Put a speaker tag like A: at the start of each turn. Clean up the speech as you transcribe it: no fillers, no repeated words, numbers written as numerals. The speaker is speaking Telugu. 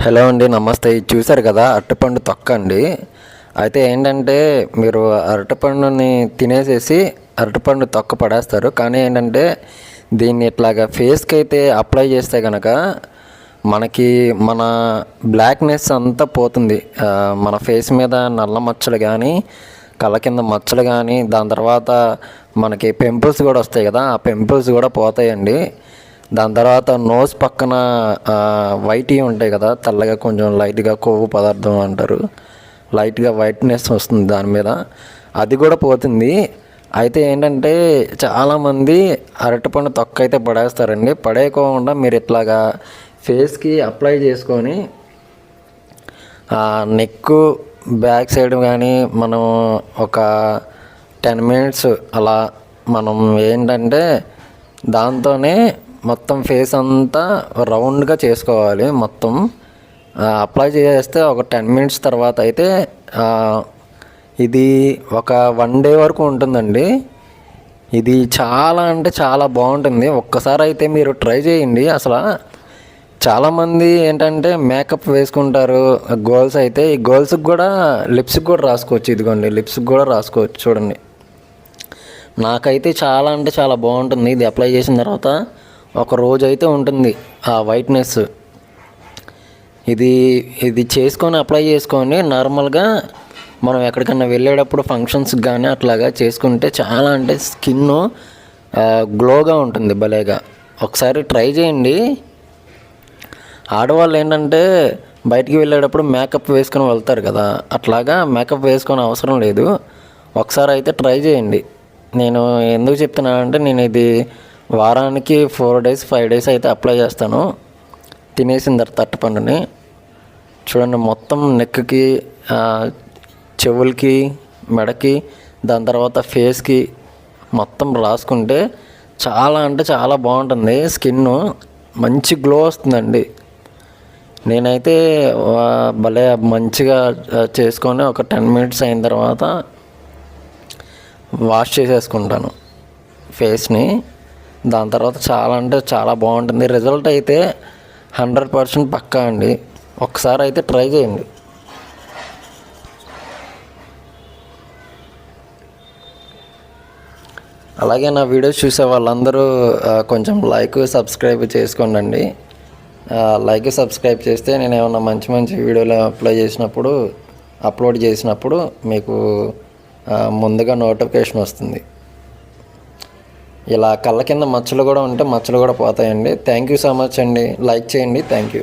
A: హలో అండి, నమస్తే. ఇది చూసారు కదా, అరటిపండు తొక్క అండి. అయితే ఏంటంటే మీరు అరటిపండుని తినేసేసి అరటిపండు తొక్క పడేస్తారు. కానీ ఏంటంటే దీన్ని ఇట్లాగా ఫేస్కి అయితే అప్లై చేస్తే కనుక మనకి మన బ్లాక్నెస్ అంతా పోతుంది. మన ఫేస్ మీద నల్ల మచ్చలు కానీ, కళ్ళ కింద మచ్చలు కానీ, దాని తర్వాత మనకి పింపుల్స్ కూడా వస్తాయి కదా, ఆ పింపుల్స్ కూడా పోతాయండి. దాని తర్వాత నోస్ పక్కన వైట్ ఉంటాయి కదా, తెల్లగా కొంచెం లైట్గా కొవ్వు పదార్థం అంటారు, లైట్గా వైట్నెస్ వస్తుంది దాని మీద, అది కూడా పోతుంది. అయితే ఏంటంటే చాలామంది అరటిపండు తొక్క అయితే పడేస్తారండి. పడేయకుండా మీరు ఇట్లాగా ఫేస్కి అప్లై చేసుకొని నెక్ బ్యాక్ సైడ్ కానీ మనం ఒక 10 మినిట్స్ అలా మనం ఏంటంటే దాంతోనే మొత్తం ఫేస్ అంతా రౌండ్గా చేసుకోవాలి. మొత్తం అప్లై చేస్తే ఒక 10 మినిట్స్ తర్వాత అయితే ఇది ఒక 1 డే వరకు ఉంటుందండి. ఇది చాలా అంటే చాలా బాగుంటుంది. ఒక్కసారి అయితే మీరు ట్రై చేయండి. అసలు చాలామంది ఏంటంటే మేకప్ వేసుకుంటారు, గర్ల్స్ అయితే ఈ గర్ల్స్కి కూడా లిప్స్కి కూడా రాసుకోవచ్చు. ఇదిగోండి, లిప్స్కి కూడా రాసుకోవచ్చు. చూడండి, నాకైతే చాలా అంటే చాలా బాగుంటుంది. ఇది అప్లై చేసిన తర్వాత ఒక రోజు అయితే ఉంటుంది ఆ వైట్నెస్. ఇది చేసుకొని అప్లై చేసుకొని నార్మల్గా మనం ఎక్కడికన్నా వెళ్ళేటప్పుడు ఫంక్షన్స్కి కానీ అట్లాగా చేసుకుంటే చాలా అంటే స్కిన్ గ్లోగా ఉంటుంది భలేగా. ఒకసారి ట్రై చేయండి. ఆడవాళ్ళు ఏంటంటే బయటికి వెళ్ళేటప్పుడు మేకప్ వేసుకొని వెళ్తారు కదా, అట్లాగా మేకప్ వేసుకొని అవసరం లేదు. ఒకసారి అయితే ట్రై చేయండి. నేను ఎందుకు చెప్తున్నానంటే నేను ఇది వారానికి 4 డేస్ 5 డేస్ అయితే అప్లై చేస్తాను. తినేసిన తర్వాత అరటిపండుని చూడండి, మొత్తం నెక్కి, చెవులకి, మెడకి, దాని తర్వాత ఫేస్కి మొత్తం రాసుకుంటే చాలా అంటే చాలా బాగుంటుంది. స్కిన్ మంచి గ్లో వస్తుందండి. నేనైతే భలే మంచిగా చేసుకొని ఒక 10 మినిట్స్ అయిన తర్వాత వాష్ చేసేసుకుంటాను ఫేస్ని. దాని తర్వాత చాలా అంటే చాలా బాగుంటుంది. రిజల్ట్ అయితే 100% పక్కా అండి. ఒకసారి అయితే ట్రై చేయండి. అలాగే నా వీడియోస్ చూసే వాళ్ళందరూ కొంచెం లైక్ సబ్స్క్రైబ్ చేసుకోండి. లైక్ సబ్స్క్రైబ్ చేస్తే నేను ఏమన్నా మంచి మంచి వీడియోలు అప్లోడ్ చేసినప్పుడు మీకు ముందుగా నోటిఫికేషన్ వస్తుంది. ఇలా కళ్ళ కింద మచ్చలు కూడా ఉంటే మచ్చలు కూడా పోతాయండి. థ్యాంక్ యూ సో మచ్ అండి. లైక్ చేయండి. Thank you.